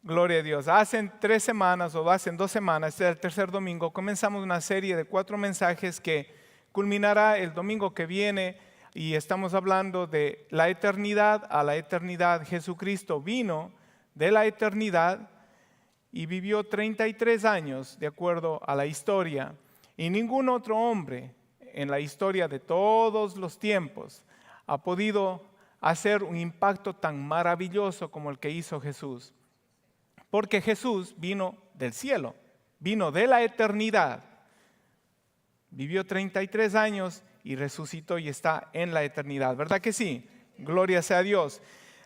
Gloria a Dios. Hace 3 semanas o hace 2 semanas, este es el tercer domingo, comenzamos una serie de 4 mensajes que culminará el domingo que viene y estamos hablando de la eternidad a la eternidad. Jesucristo vino de la eternidad y vivió 33 años de acuerdo a la historia y ningún otro hombre en la historia de todos los tiempos ha podido hacer un impacto tan maravilloso como el que hizo Jesús. Porque Jesús vino del cielo, vino de la eternidad, vivió 33 años y resucitó y está en la eternidad. ¿Verdad que sí? Gloria sea a Dios.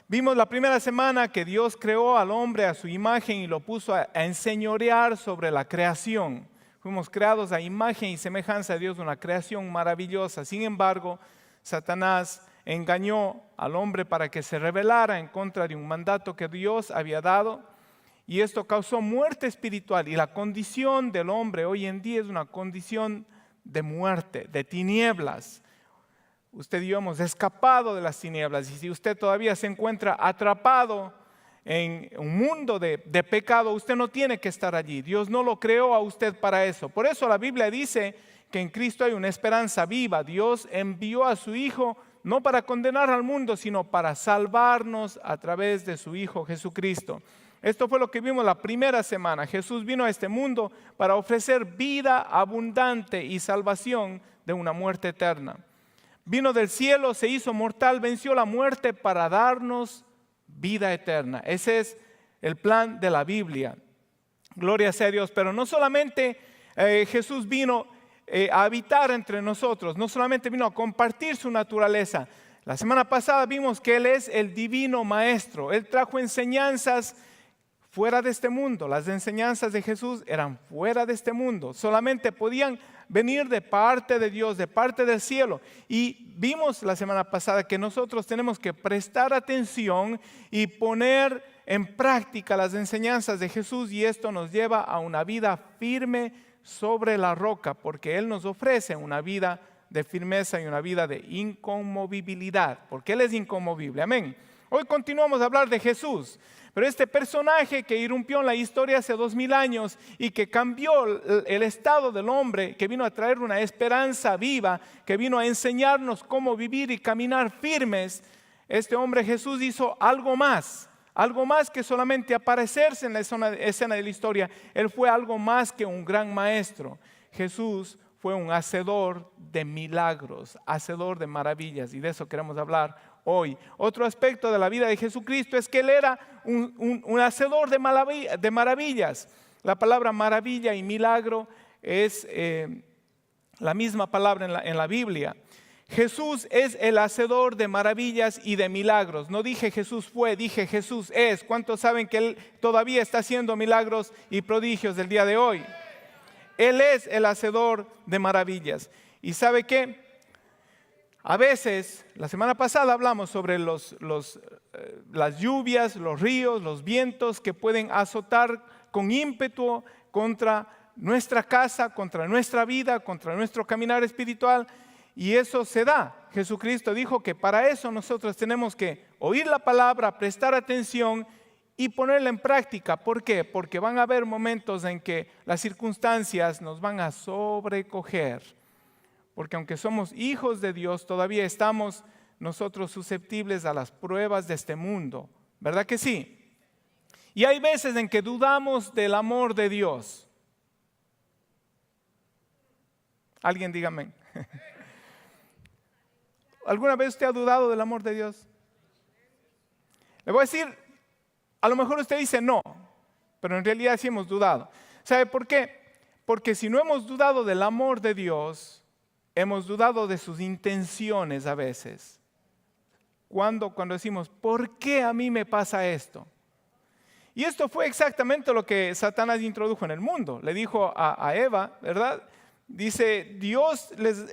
Vimos la primera semana que Dios creó al hombre a su imagen y lo puso a enseñorear sobre la creación. Fuimos creados a imagen y semejanza de Dios, una creación maravillosa. Sin embargo, Satanás engañó al hombre para que se rebelara en contra de un mandato que Dios había dado. Y esto causó muerte espiritual y la condición del hombre hoy en día es una condición de muerte, de tinieblas. Usted y yo hemos escapado de las tinieblas y si usted todavía se encuentra atrapado en un mundo de pecado, usted no tiene que estar allí. Dios no lo creó a usted para eso. Por eso la Biblia dice que en Cristo hay una esperanza viva. Dios envió a su Hijo no para condenar al mundo, sino para salvarnos a través de su Hijo Jesucristo. Esto fue lo que vimos la primera semana. Jesús vino a este mundo para ofrecer vida abundante y salvación de una muerte eterna. Vino del cielo, se hizo mortal, venció la muerte para darnos vida eterna. Ese es el plan de la Biblia. Gloria sea a Dios. Pero no solamente Jesús vino a habitar entre nosotros, no solamente vino a compartir su naturaleza. La semana pasada vimos que Él es el divino maestro. Él trajo enseñanzas fuera de este mundo. Las enseñanzas de Jesús eran fuera de este mundo. Solamente podían venir de parte de Dios, de parte del cielo. Y vimos la semana pasada que nosotros tenemos que prestar atención y poner en práctica las enseñanzas de Jesús. Y esto nos lleva a una vida firme sobre la roca, porque Él nos ofrece una vida de firmeza y una vida de inconmovibilidad, porque Él es inconmovible. Amén. Hoy continuamos a hablar de Jesús. Pero este personaje que irrumpió en la historia hace 2000 años y que cambió el estado del hombre, que vino a traer una esperanza viva, que vino a enseñarnos cómo vivir y caminar firmes, este hombre Jesús hizo algo más que solamente aparecerse en la escena de la historia. Él fue algo más que un gran maestro. Jesús fue un hacedor de milagros, hacedor de maravillas, y de eso queremos hablar hoy. Otro aspecto de la vida de Jesucristo es que Él era un hacedor de maravillas. La palabra maravilla y milagro es la misma palabra en la Biblia. Jesús es el hacedor de maravillas y de milagros. No dije Jesús fue, dije Jesús es. ¿Cuántos saben que Él todavía está haciendo milagros y prodigios del día de hoy? Él es el hacedor de maravillas. ¿Y sabe qué? A veces, la semana pasada hablamos sobre las lluvias, los ríos, los vientos que pueden azotar con ímpetu contra nuestra casa, contra nuestra vida, contra nuestro caminar espiritual. Y eso se da. Jesucristo dijo que para eso nosotros tenemos que oír la palabra, prestar atención y ponerla en práctica. ¿Por qué? Porque van a haber momentos en que las circunstancias nos van a sobrecoger. Porque aunque somos hijos de Dios, todavía estamos nosotros susceptibles a las pruebas de este mundo. ¿Verdad que sí? Y hay veces en que dudamos del amor de Dios. Alguien dígame. ¿Alguna vez usted ha dudado del amor de Dios? Le voy a decir, a lo mejor usted dice no, pero en realidad sí hemos dudado. ¿Sabe por qué? Porque si no hemos dudado del amor de Dios, hemos dudado de sus intenciones a veces. Cuando decimos, ¿por qué a mí me pasa esto? Y esto fue exactamente lo que Satanás introdujo en el mundo. Le dijo a Eva, ¿verdad? Dice, Dios les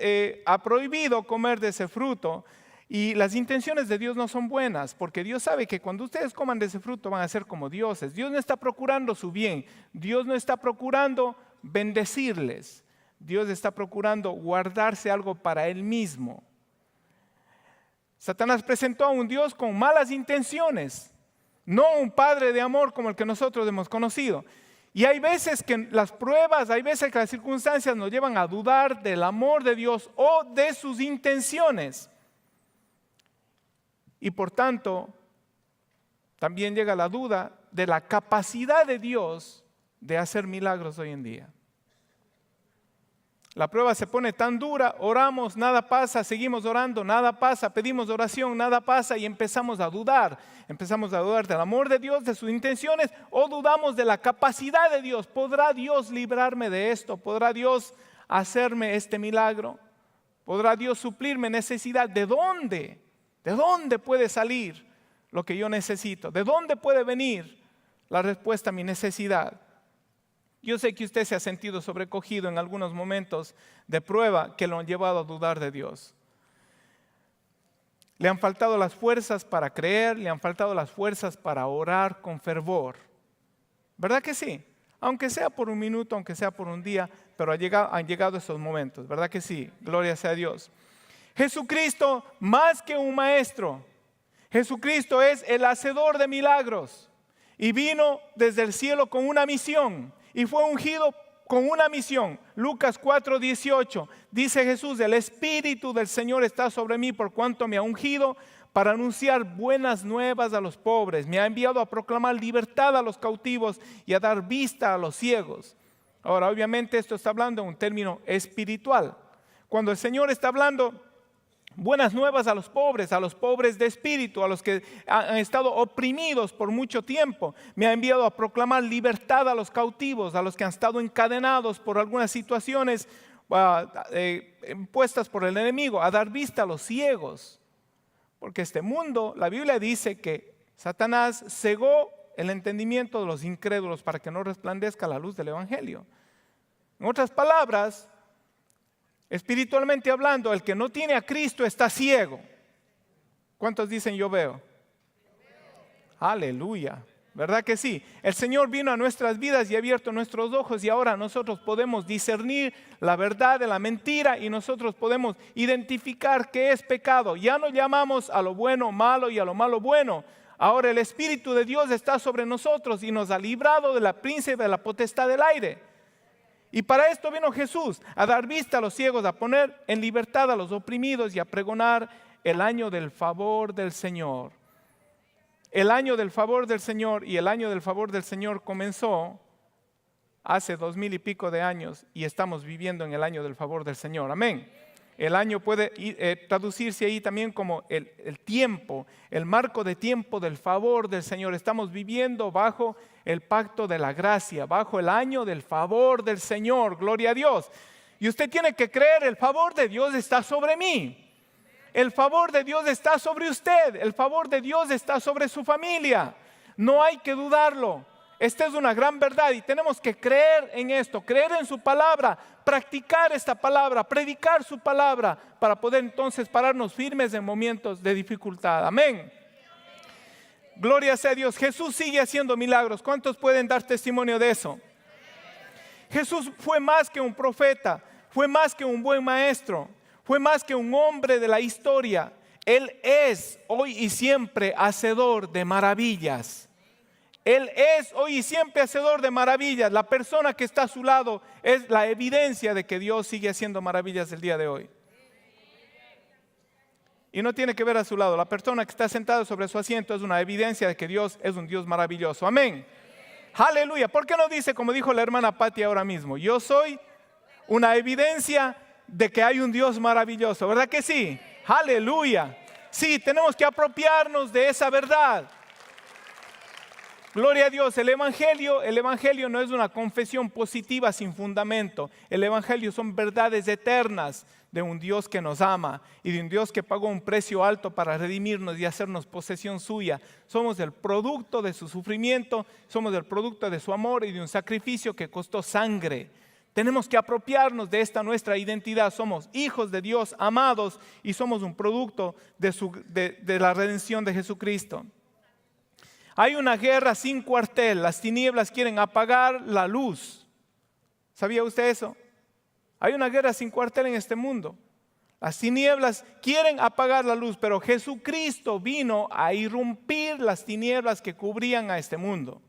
ha prohibido comer de ese fruto y las intenciones de Dios no son buenas, porque Dios sabe que cuando ustedes coman de ese fruto van a ser como dioses. Dios no está procurando su bien, Dios no está procurando bendecirles. Dios está procurando guardarse algo para Él mismo. Satanás presentó a un Dios con malas intenciones. no un Padre de amor como el que nosotros hemos conocido. Y hay veces que las pruebas, hay veces que las circunstancias nos llevan a dudar del amor de Dios o de sus intenciones. Y por tanto, también llega la duda de la capacidad de Dios de hacer milagros hoy en día. La prueba se pone tan dura, oramos, nada pasa, seguimos orando, nada pasa, pedimos oración, nada pasa y empezamos a dudar. Empezamos a dudar del amor de Dios, de sus intenciones, o dudamos de la capacidad de Dios. ¿Podrá Dios librarme de esto? ¿Podrá Dios hacerme este milagro? ¿Podrá Dios suplir mi necesidad? ¿De dónde? ¿De dónde puede salir lo que yo necesito? ¿De dónde puede venir la respuesta a mi necesidad? Yo sé que usted se ha sentido sobrecogido en algunos momentos de prueba que lo han llevado a dudar de Dios. Le han faltado las fuerzas para creer, le han faltado las fuerzas para orar con fervor. ¿Verdad que sí? Aunque sea por un minuto, aunque sea por un día, pero han llegado esos momentos. ¿Verdad que sí? Gloria sea a Dios. Jesucristo, más que un maestro, Jesucristo es el hacedor de milagros y vino desde el cielo con una misión. Y fue ungido con una misión. Lucas 4:18 dice Jesús: el Espíritu del Señor está sobre mí por cuanto me ha ungido para anunciar buenas nuevas a los pobres. Me ha enviado a proclamar libertad a los cautivos y a dar vista a los ciegos. Ahora, obviamente esto está hablando en un término espiritual. Cuando el Señor está hablando buenas nuevas a los pobres de espíritu, a los que han estado oprimidos por mucho tiempo. Me ha enviado a proclamar libertad a los cautivos, a los que han estado encadenados por algunas situaciones impuestas por el enemigo, a dar vista a los ciegos. Porque este mundo, la Biblia dice que Satanás cegó el entendimiento de los incrédulos para que no resplandezca la luz del Evangelio. En otras palabras, espiritualmente hablando, el que no tiene a Cristo está ciego. ¿Cuántos dicen yo veo? Aleluya, ¿verdad que sí? El Señor vino a nuestras vidas y ha abierto nuestros ojos y ahora nosotros podemos discernir la verdad de la mentira y nosotros podemos identificar qué es pecado. Ya no llamamos a lo bueno malo y a lo malo bueno. Ahora el Espíritu de Dios está sobre nosotros y nos ha librado de la príncipe de la potestad del aire. Y para esto vino Jesús, a dar vista a los ciegos, a poner en libertad a los oprimidos y a pregonar el año del favor del Señor. El año del favor del Señor, y el año del favor del Señor comenzó hace 2000 y pico de años y estamos viviendo en el año del favor del Señor. Amén. El año puede traducirse ahí también como el tiempo, el marco de tiempo del favor del Señor. Estamos viviendo bajo el pacto de la gracia, bajo el año del favor del Señor. Gloria a Dios. Y usted tiene que creer, el favor de Dios está sobre mí. El favor de Dios está sobre usted. El favor de Dios está sobre su familia. No hay que dudarlo. Esta es una gran verdad y tenemos que creer en esto, creer en su palabra, practicar esta palabra, predicar su palabra para poder entonces pararnos firmes en momentos de dificultad. Amén. Gloria sea a Dios. Jesús sigue haciendo milagros. ¿Cuántos pueden dar testimonio de eso? Jesús fue más que un profeta, fue más que un buen maestro, fue más que un hombre de la historia. Él es hoy y siempre hacedor de maravillas. Él es hoy y siempre hacedor de maravillas. La persona que está a su lado es la evidencia de que Dios sigue haciendo maravillas el día de hoy. Y no tiene que ver a su lado. La persona que está sentada sobre su asiento es una evidencia de que Dios es un Dios maravilloso. Amén. Aleluya. ¿Por qué no dice, como dijo la hermana Patti ahora mismo? Yo soy una evidencia de que hay un Dios maravilloso. ¿Verdad que sí? Aleluya. Sí, tenemos que apropiarnos de esa verdad. Gloria a Dios. El evangelio no es una confesión positiva sin fundamento. El evangelio son verdades eternas de un Dios que nos ama y de un Dios que pagó un precio alto para redimirnos y hacernos posesión suya. Somos el producto de su sufrimiento, somos el producto de su amor y de un sacrificio que costó sangre. Tenemos que apropiarnos de esta nuestra identidad. Somos hijos de Dios amados y somos un producto de la redención de Jesucristo. Hay una guerra sin cuartel. Las tinieblas quieren apagar la luz. ¿Sabía usted eso? Hay una guerra sin cuartel en este mundo. Las tinieblas quieren apagar la luz, pero Jesucristo vino a irrumpir las tinieblas que cubrían a este mundo.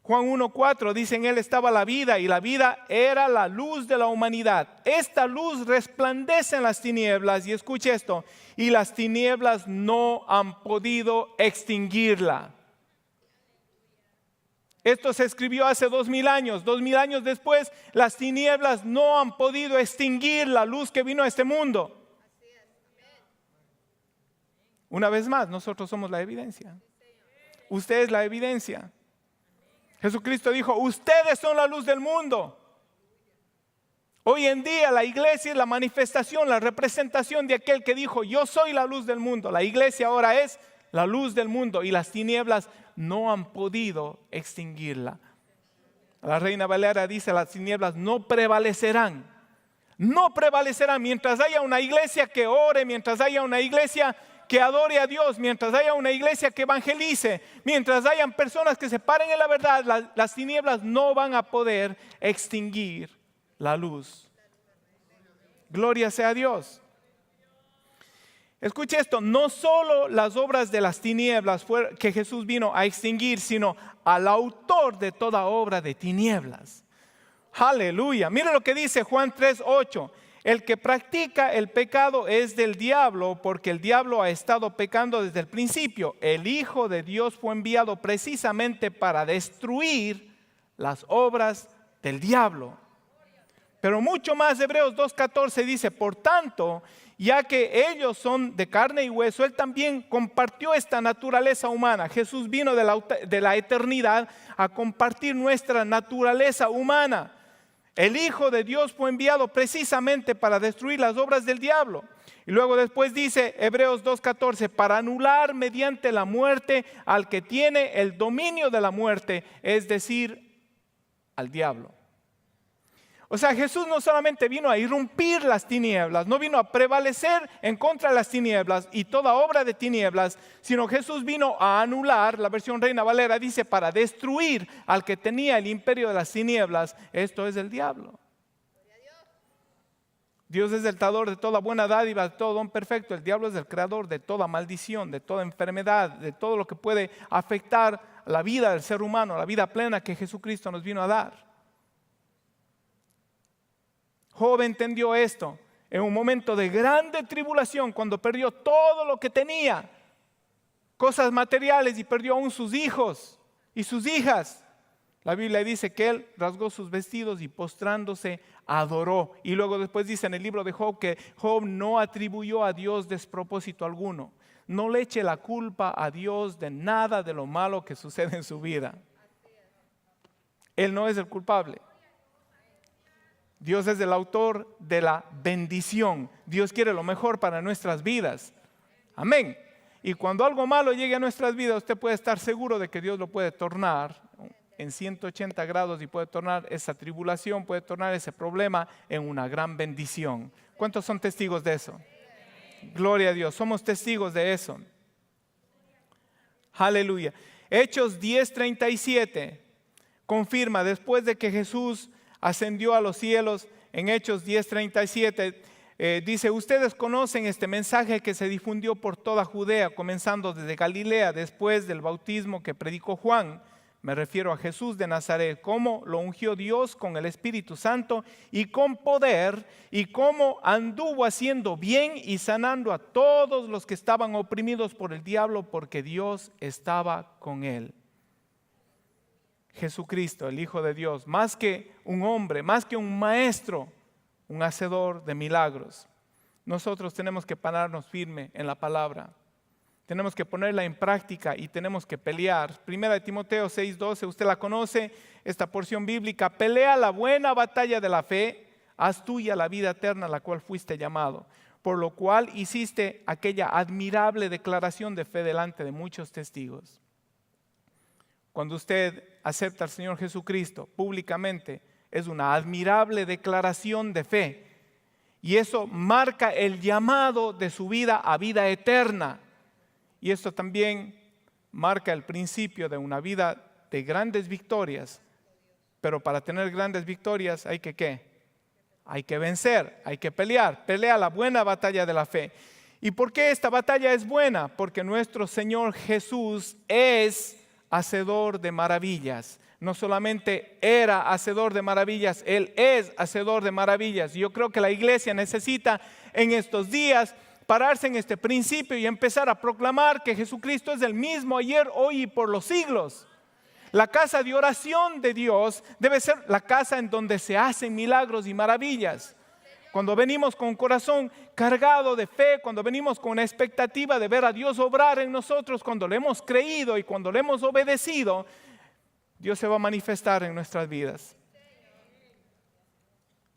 Juan 1:4 dice: en él estaba la vida y la vida era la luz de la humanidad. Esta luz resplandece en las tinieblas, y escuche esto, y las tinieblas no han podido extinguirla. Esto se escribió hace 2000 años. 2000 años después, las tinieblas no han podido extinguir la luz que vino a este mundo. Una vez más, nosotros somos la evidencia. Usted es la evidencia. Jesucristo dijo: ustedes son la luz del mundo. Hoy en día la iglesia es la manifestación, la representación de aquel que dijo: yo soy la luz del mundo. La iglesia ahora es la luz del mundo y las tinieblas no han podido extinguirla. La Reina Valera dice: las tinieblas no prevalecerán. No prevalecerán mientras haya una iglesia que ore, mientras haya una iglesia que adore a Dios, mientras haya una iglesia que evangelice, mientras hayan personas que se paren en la verdad, las tinieblas no van a poder extinguir la luz. Gloria sea a Dios. Escuche esto, no solo las obras de las tinieblas fue que Jesús vino a extinguir, sino al autor de toda obra de tinieblas. Aleluya. Mire lo que dice Juan 3:8. El que practica el pecado es del diablo, porque el diablo ha estado pecando desde el principio. El Hijo de Dios fue enviado precisamente para destruir las obras del diablo. Pero mucho más, Hebreos 2:14 dice: por tanto, ya que ellos son de carne y hueso, Él también compartió esta naturaleza humana. Jesús vino de la eternidad a compartir nuestra naturaleza humana. El Hijo de Dios fue enviado precisamente para destruir las obras del diablo. Y luego después dice Hebreos 2:14, para anular mediante la muerte al que tiene el dominio de la muerte, es decir, al diablo. O sea, Jesús no solamente vino a irrumpir las tinieblas, no vino a prevalecer en contra de las tinieblas y toda obra de tinieblas, sino Jesús vino a anular, la versión Reina Valera dice, para destruir al que tenía el imperio de las tinieblas, esto es el diablo. Dios es el dador de toda buena dádiva, de todo don perfecto. El diablo es el creador de toda maldición, de toda enfermedad, de todo lo que puede afectar la vida del ser humano, la vida plena que Jesucristo nos vino a dar. Job entendió esto en un momento de grande tribulación, cuando perdió todo lo que tenía, cosas materiales, y perdió aún sus hijos y sus hijas. La Biblia dice que él rasgó sus vestidos y postrándose adoró. Y luego después dice en el libro de Job que Job no atribuyó a Dios despropósito alguno. No le eche la culpa a Dios de nada de lo malo que sucede en su vida. Él no es el culpable. Dios es el autor de la bendición. Dios quiere lo mejor para nuestras vidas. Amén. Y cuando algo malo llegue a nuestras vidas, usted puede estar seguro de que Dios lo puede tornar en 180 grados y puede tornar esa tribulación, puede tornar ese problema en una gran bendición. ¿Cuántos son testigos de eso? Gloria a Dios, somos testigos de eso. Aleluya. Hechos 10:37 confirma, después de que Jesús ascendió a los cielos, en Hechos 10:37 dice: ustedes conocen este mensaje que se difundió por toda Judea, comenzando desde Galilea, después del bautismo que predicó Juan. Me refiero a Jesús de Nazaret, cómo lo ungió Dios con el Espíritu Santo y con poder, y cómo anduvo haciendo bien y sanando a todos los que estaban oprimidos por el diablo, porque Dios estaba con él. Jesucristo, el Hijo de Dios, más que un hombre, más que un maestro, un hacedor de milagros. Nosotros tenemos que pararnos firme en la palabra. Tenemos que ponerla en práctica y tenemos que pelear. Primera de Timoteo 6:12, usted la conoce, esta porción bíblica. Pelea la buena batalla de la fe, haz tuya la vida eterna a la cual fuiste llamado, por lo cual hiciste aquella admirable declaración de fe delante de muchos testigos. Cuando usted acepta al Señor Jesucristo públicamente, es una admirable declaración de fe. Y eso marca el llamado de su vida a vida eterna. Y esto también marca el principio de una vida de grandes victorias. Pero para tener grandes victorias hay que ¿qué? hay que vencer, hay que pelear. Pelea la buena batalla de la fe. ¿Y por qué esta batalla es buena? Porque nuestro Señor Jesús es hacedor de maravillas. No solamente era hacedor de maravillas, Él es hacedor de maravillas. Y yo creo que la iglesia necesita en estos días pararse en este principio y empezar a proclamar que Jesucristo es el mismo ayer, hoy y por los siglos. La casa de oración de Dios debe ser la casa en donde se hacen milagros y maravillas. Cuando venimos con un corazón cargado de fe, cuando venimos con una expectativa de ver a Dios obrar en nosotros, cuando le hemos creído y cuando le hemos obedecido, Dios se va a manifestar en nuestras vidas.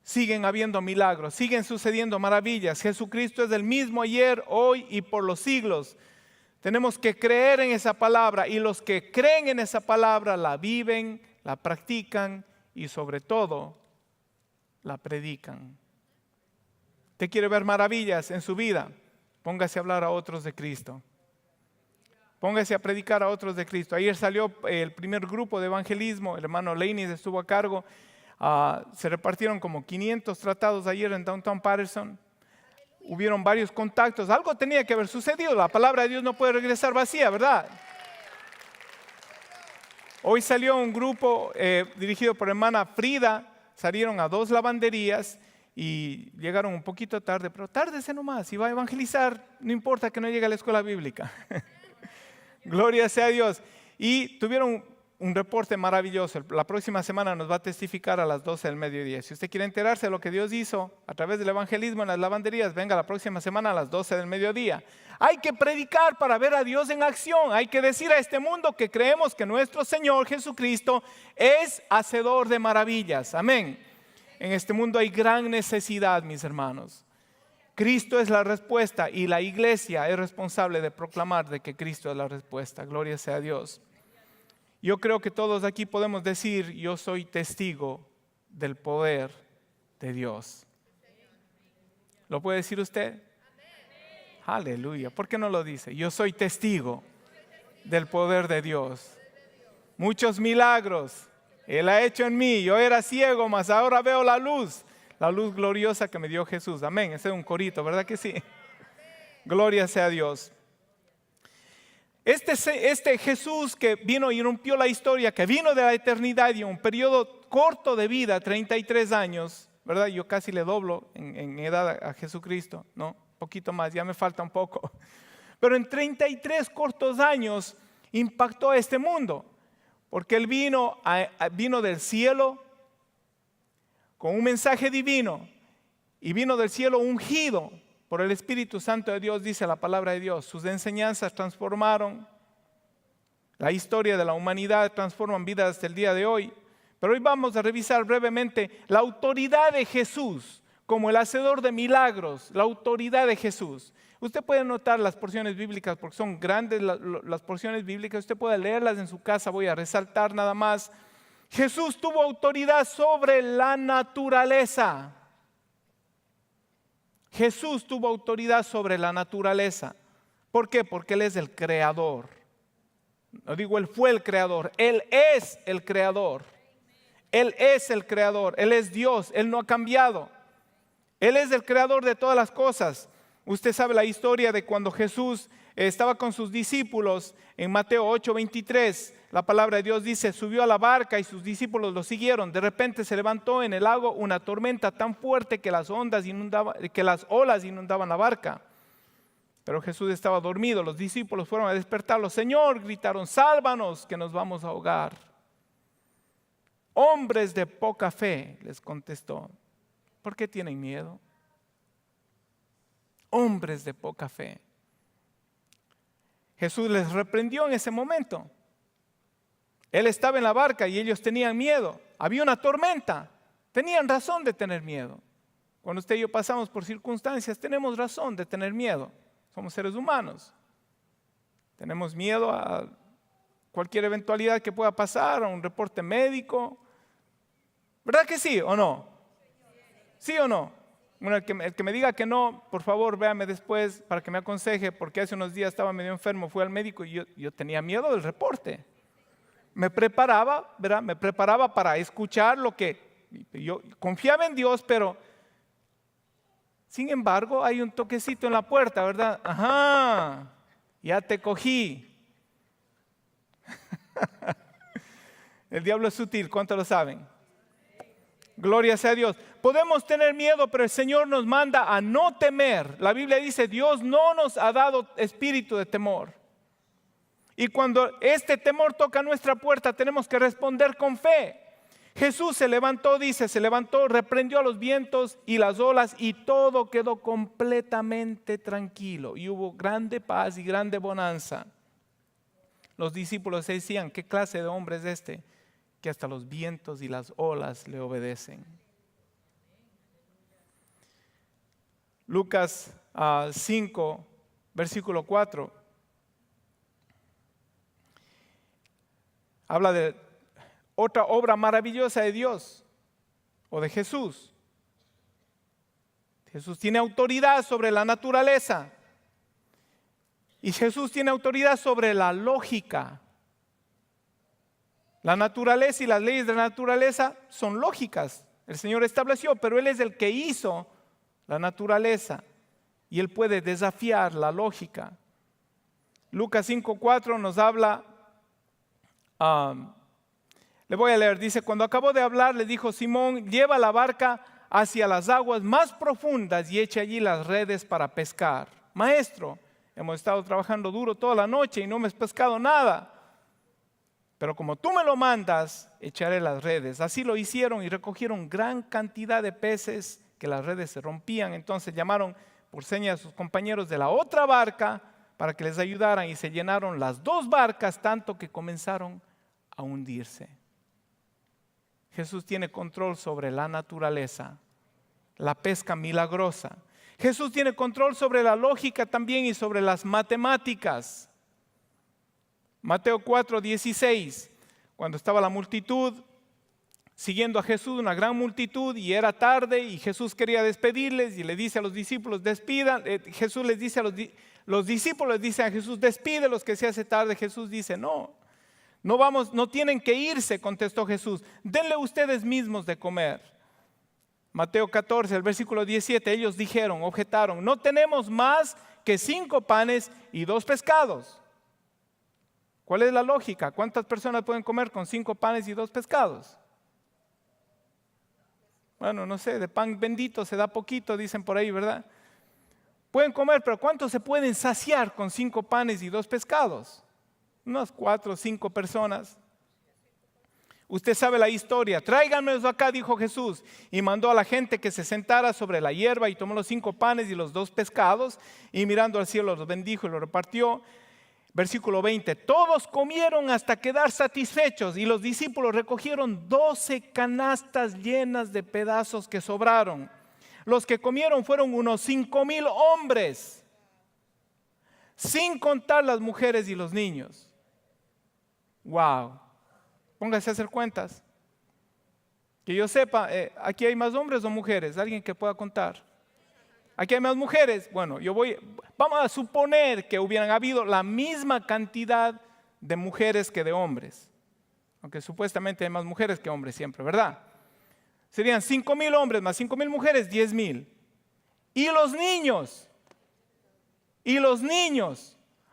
Siguen habiendo milagros, siguen sucediendo maravillas. Jesucristo es el mismo ayer, hoy y por los siglos. Tenemos que creer en esa palabra y los que creen en esa palabra la viven, la practican y sobre todo la predican. ¿Usted quiere ver maravillas en su vida? Póngase a hablar a otros de Cristo. Póngase a predicar a otros de Cristo. Ayer salió el primer grupo de evangelismo, el hermano Leinis estuvo a cargo. Se repartieron como 500 tratados ayer en Downtown Patterson. Hubieron varios contactos. Algo tenía que haber sucedido. La palabra de Dios no puede regresar vacía, ¿verdad? Hoy salió un grupo dirigido por hermana Frida. Salieron a 2 lavanderías y llegaron un poquito tarde, pero tárdese nomás. Si va a evangelizar, no importa que no llegue a la escuela bíblica. Gloria sea a Dios. Y tuvieron un reporte maravilloso. La próxima semana nos va a testificar a las 12 del mediodía. Si usted quiere enterarse de lo que Dios hizo a través del evangelismo en las lavanderías, venga la próxima semana a las 12 del mediodía. Hay que predicar para ver a Dios en acción. Hay que decir a este mundo que creemos que nuestro Señor Jesucristo es hacedor de maravillas. Amén. En este mundo hay gran necesidad, mis hermanos. Cristo es la respuesta y la iglesia es responsable de proclamar de que Cristo es la respuesta. Gloria sea a Dios. Yo creo que todos aquí podemos decir, yo soy testigo del poder de Dios. ¿Lo puede decir usted? Aleluya. ¿Por qué no lo dice? Yo soy testigo del poder de Dios. Muchos milagros Él ha hecho en mí. Yo era ciego, mas ahora veo la luz gloriosa que me dio Jesús. Amén. Ese es un corito, ¿verdad que sí? Gloria sea a Dios. Este Jesús que vino y rompió la historia, que vino de la eternidad y un periodo corto de vida, 33 años, ¿verdad? Yo casi le doblo en edad a Jesucristo, ¿no? Un poquito más, ya me falta un poco. Pero en 33 cortos años impactó a este mundo, porque Él vino del cielo con un mensaje divino y vino del cielo ungido por el Espíritu Santo de Dios, dice la palabra de Dios. Sus enseñanzas transformaron la historia de la humanidad, transforman vidas hasta el día de hoy. Pero hoy vamos a revisar brevemente la autoridad de Jesús como el hacedor de milagros, la autoridad de Jesús. Usted puede notar las porciones bíblicas porque son grandes las porciones bíblicas. Usted puede leerlas en su casa, voy a resaltar nada más. Jesús tuvo autoridad sobre la naturaleza. Jesús tuvo autoridad sobre la naturaleza. ¿Por qué? Porque Él es el creador. No digo Él fue el creador, Él es el creador. Él es el creador, Él es Dios, Él no ha cambiado. Él es el creador de todas las cosas. Usted sabe la historia de cuando Jesús estaba con sus discípulos en Mateo 8:23. La palabra de Dios dice, subió a la barca y sus discípulos lo siguieron. De repente se levantó en el lago una tormenta tan fuerte que las olas inundaban la barca. Pero Jesús estaba dormido. Los discípulos fueron a despertarlo. Señor, gritaron, sálvanos que nos vamos a ahogar. Hombres de poca fe, les contestó. ¿Por qué tienen miedo? Hombres de poca fe. Jesús les reprendió en ese momento. Él estaba en la barca y ellos tenían miedo. Había una tormenta. Tenían razón de tener miedo. Cuando usted y yo pasamos por circunstancias, tenemos razón de tener miedo. Somos seres humanos. Tenemos miedo a cualquier eventualidad que pueda pasar, a un reporte médico. ¿Verdad que sí o no? ¿Sí o no? Bueno, el que me diga que no, por favor, véame después para que me aconseje, porque hace unos días estaba medio enfermo, fui al médico y yo tenía miedo del reporte. Me preparaba, ¿verdad? Me preparaba para escuchar lo que yo confiaba en Dios, pero Sin embargo, hay un toquecito en la puerta, ¿verdad? Ajá, ya te cogí. El diablo es sutil, ¿cuánto lo saben? Gloria sea a Dios. Podemos tener miedo, pero el Señor nos manda a no temer. La Biblia dice, Dios no nos ha dado espíritu de temor. Y cuando este temor toca nuestra puerta, tenemos que responder con fe. Jesús se levantó, dice, se levantó, reprendió a los vientos y las olas y todo quedó completamente tranquilo. Y hubo grande paz y grande bonanza. Los discípulos decían, ¿qué clase de hombre es este? Que hasta los vientos y las olas le obedecen. Lucas 5, versículo 4. Habla de otra obra maravillosa de Dios o de Jesús. Jesús tiene autoridad sobre la naturaleza. Y Jesús tiene autoridad sobre la lógica. La naturaleza y las leyes de la naturaleza son lógicas. El Señor estableció, pero Él es el que hizo la naturaleza. Y Él puede desafiar la lógica. Lucas 5:4 nos habla, le voy a leer, dice, cuando acabó de hablar le dijo Simón, lleva la barca hacia las aguas más profundas y eche allí las redes para pescar. Maestro, hemos estado trabajando duro toda la noche y no hemos pescado nada. Pero como tú me lo mandas, echaré las redes. Así lo hicieron y recogieron gran cantidad de peces que las redes se rompían. Entonces llamaron por señas a sus compañeros de la otra barca para que les ayudaran y se llenaron las dos barcas tanto que comenzaron a hundirse. Jesús tiene control sobre la naturaleza, la pesca milagrosa. Jesús tiene control sobre la lógica también y sobre las matemáticas. Mateo 4:16, cuando estaba la multitud siguiendo a Jesús, una gran multitud, y era tarde y Jesús quería despedirles y le dice a los discípulos, despidan. Jesús les dice a los discípulos, les dice a Jesús, despídelos que se hace tarde. Jesús dice, no vamos, no tienen que irse, contestó Jesús, denle ustedes mismos de comer. Mateo 14, el versículo 17, ellos dijeron, objetaron, no tenemos más que 5 panes y 2 pescados. ¿Cuál es la lógica? ¿Cuántas personas pueden comer con 5 panes y 2 pescados? Bueno, no sé, de pan bendito se da poquito, dicen por ahí, ¿verdad? Pueden comer, pero ¿cuántos se pueden saciar con 5 panes y 2 pescados? Unas 4 o 5 personas. Usted sabe la historia. Tráiganmelo acá, dijo Jesús, y mandó a la gente que se sentara sobre la hierba y tomó los 5 panes y los 2 pescados y mirando al cielo los bendijo y los repartió. Versículo 20, todos comieron hasta quedar satisfechos y los discípulos recogieron 12 canastas llenas de pedazos que sobraron. Los que comieron fueron unos 5,000 hombres, sin contar las mujeres y los niños. Wow, póngase a hacer cuentas. Que yo sepa, ¿aquí hay más hombres o mujeres? ¿Alguien que pueda contar? Aquí hay más mujeres. Bueno, vamos a suponer que hubieran habido la misma cantidad de mujeres que de hombres. Aunque supuestamente hay más mujeres que hombres siempre, ¿verdad? Serían 5,000 hombres más 5,000 mujeres, 10,000. Y los niños.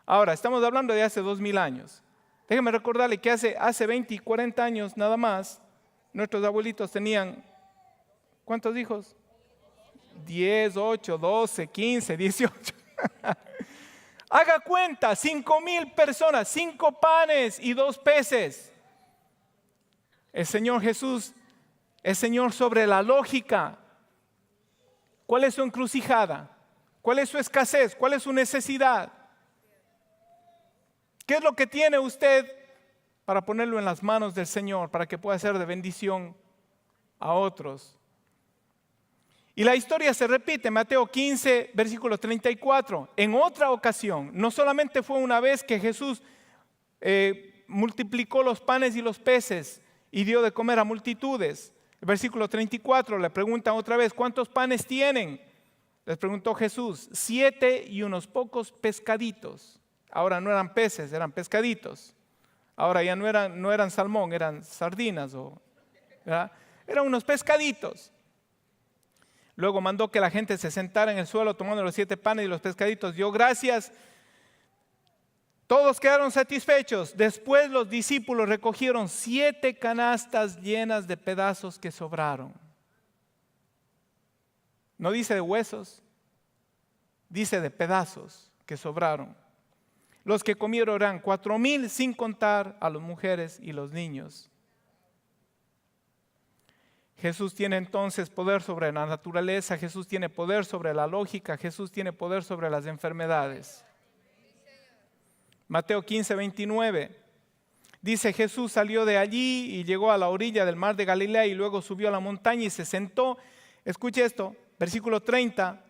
Ahora, estamos hablando de hace 2,000 años. Déjenme recordarle que hace 20 y 40 años nada más, nuestros abuelitos tenían, ¿cuántos hijos? 10, 8, 12, 15, 18. Haga cuenta, 5,000 personas, 5 panes y 2 peces. El Señor Jesús es Señor sobre la lógica. ¿Cuál es su encrucijada? ¿Cuál es su escasez? ¿Cuál es su necesidad? ¿Qué es lo que tiene usted para ponerlo en las manos del Señor para que pueda ser de bendición a otros? Y la historia se repite, Mateo 15, versículo 34. En otra ocasión, no solamente fue una vez que Jesús multiplicó los panes y los peces y dio de comer a multitudes. El versículo 34 le preguntan otra vez, ¿cuántos panes tienen? Les preguntó Jesús, 7 y unos pocos pescaditos. Ahora no eran peces, eran pescaditos. Ahora ya no eran salmón, eran sardinas. ¿Verdad? Eran unos pescaditos. Luego mandó que la gente se sentara en el suelo tomando los 7 panes y los pescaditos. Dio gracias. Todos quedaron satisfechos. Después los discípulos recogieron 7 canastas llenas de pedazos que sobraron. No dice de huesos, dice de pedazos que sobraron. Los que comieron eran 4,000 sin contar a las mujeres y los niños. Jesús tiene entonces poder sobre la naturaleza, Jesús tiene poder sobre la lógica, Jesús tiene poder sobre las enfermedades. Mateo 15:29 dice: Jesús salió de allí y llegó a la orilla del mar de Galilea y luego subió a la montaña y se sentó. Escuche esto, versículo 30,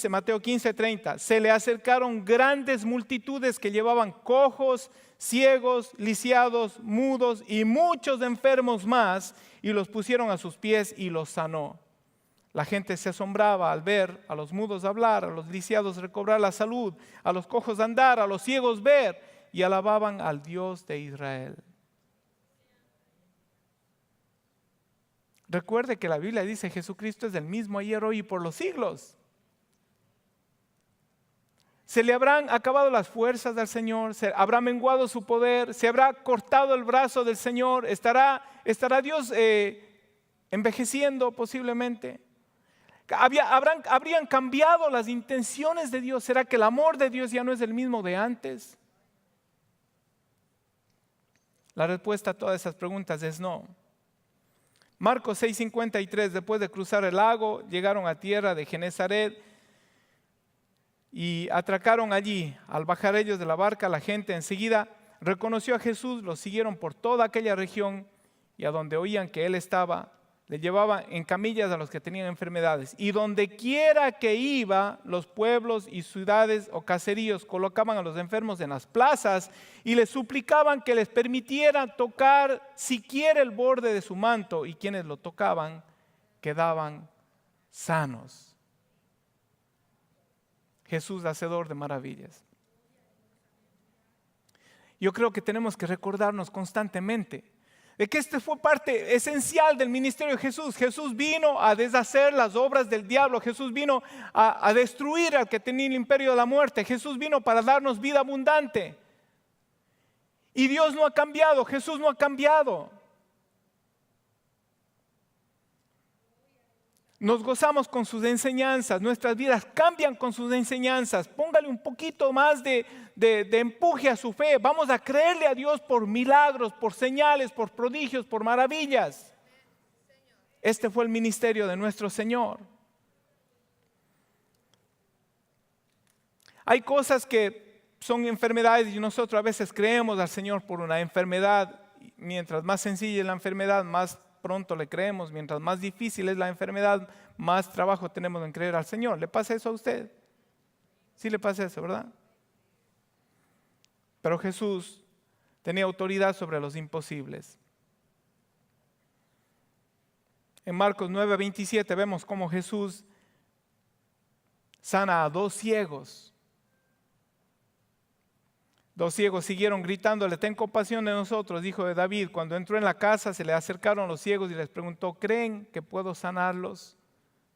Mateo 15:30. Se le acercaron grandes multitudes que llevaban cojos, ciegos, lisiados, mudos y muchos enfermos más, y los pusieron a sus pies y los sanó. La gente se asombraba al ver a los mudos hablar, a los lisiados recobrar la salud, a los cojos andar, a los ciegos ver, y alababan al Dios de Israel. Recuerde que la Biblia dice: Jesucristo es el mismo ayer, hoy y por los siglos. Se le habrán acabado las fuerzas del Señor, se habrá menguado su poder, se habrá cortado el brazo del Señor, estará Dios envejeciendo posiblemente. ¿Habrían cambiado las intenciones de Dios? ¿Será que el amor de Dios ya no es el mismo de antes? La respuesta a todas esas preguntas es no. Marcos 6:53, después de cruzar el lago, llegaron a tierra de Genesaret y atracaron allí. Al bajar ellos de la barca, la gente enseguida reconoció a Jesús, lo siguieron por toda aquella región, y a donde oían que Él estaba, le llevaban en camillas a los que tenían enfermedades. Y donde quiera que iba, los pueblos y ciudades o caseríos colocaban a los enfermos en las plazas y les suplicaban que les permitieran tocar siquiera el borde de su manto, y quienes lo tocaban quedaban sanos. Jesús, hacedor de maravillas. Yo creo que tenemos que recordarnos constantemente de que este fue parte esencial del ministerio de Jesús. Jesús vino a deshacer las obras del diablo. Jesús vino a destruir al que tenía el imperio de la muerte. Jesús vino para darnos vida abundante. Y Dios no ha cambiado, Jesús no ha cambiado. Nos gozamos con sus enseñanzas, nuestras vidas cambian con sus enseñanzas. Póngale un poquito más de empuje a su fe. Vamos a creerle a Dios por milagros, por señales, por prodigios, por maravillas. Este fue el ministerio de nuestro Señor. Hay cosas que son enfermedades y nosotros a veces creemos al Señor por una enfermedad. Mientras más sencilla es la enfermedad, más pronto le creemos. Mientras más difícil es la enfermedad, más trabajo tenemos en creer al Señor. ¿Le pasa eso a usted? Sí le pasa eso, ¿verdad? Pero Jesús tenía autoridad sobre los imposibles. En Marcos 9:27 vemos cómo Jesús sana a 2 ciegos. 2 ciegos siguieron gritándole: ten compasión de nosotros, hijo de David. Cuando entró en la casa, se le acercaron los ciegos y les preguntó: ¿creen que puedo sanarlos?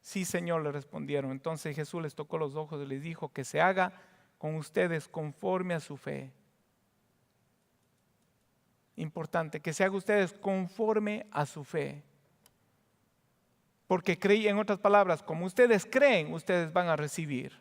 Sí, Señor, le respondieron. Entonces Jesús les tocó los ojos y les dijo: que se haga con ustedes conforme a su fe. Importante, que se haga ustedes conforme a su fe. Porque creí, en otras palabras, como ustedes creen, ustedes van a recibir.